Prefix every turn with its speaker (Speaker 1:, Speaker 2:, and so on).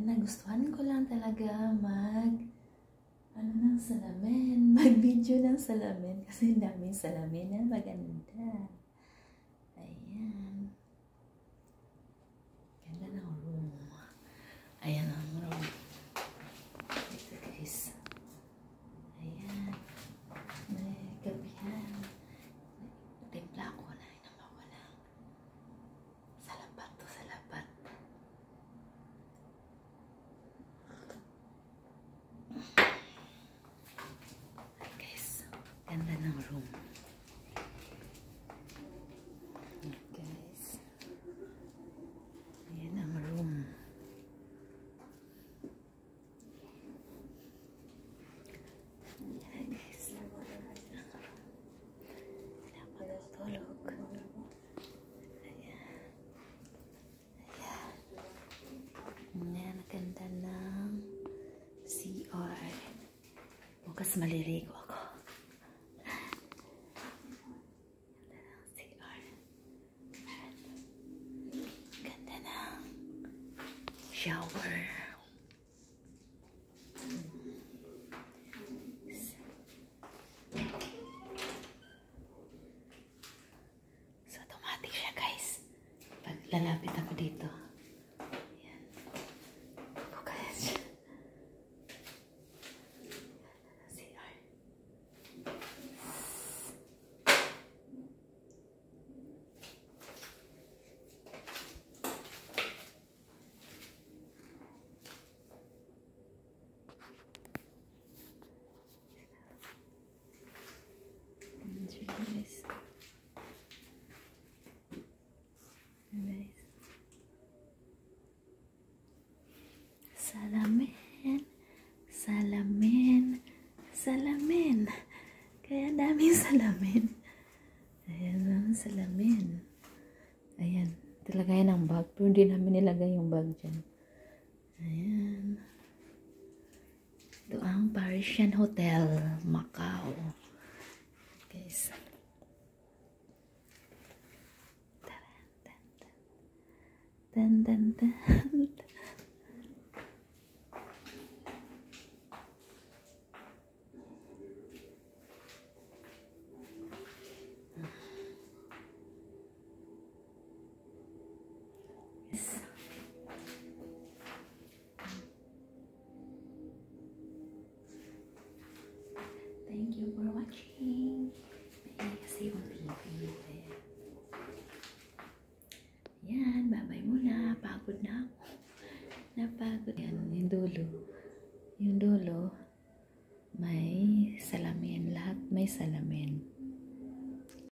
Speaker 1: nagustuhan ko lang talaga ng salamin, mag-video ng salamin kasi daming salamin na maganda. Ayan. Ganda ng room. Ayan ang room. Ito guys. Ayan. May gabihan. Timpla ko na mawala. Salapat to, salapat. Ganda ng room. Guys. Ayan ang room. Ayan guys. Napakatulog. Ayan. Ayan. Ayan, ganda ng CR. Bukas maliligo ako. Shower. So, automatic siya guys. Pag lalapit ako dito. Ayan. Bukas. CR. Guys. Salamin, salamin, salamin. Kaya daming salamin. Ayan ang salamin. Ayan, tilagay ng bag. Pero hindi namin nilagay yung bag dyan. Ayan. Ito ang Parisian Hotel, Macau. Guys. Tan tan tan. Yes. Thank you for watching. Kasi yung TV. Yan, bye-bye muna. Pagod na ako. Napagod. Yan, yung dulo. Yung dulo, may salamin. Lahat may salamin.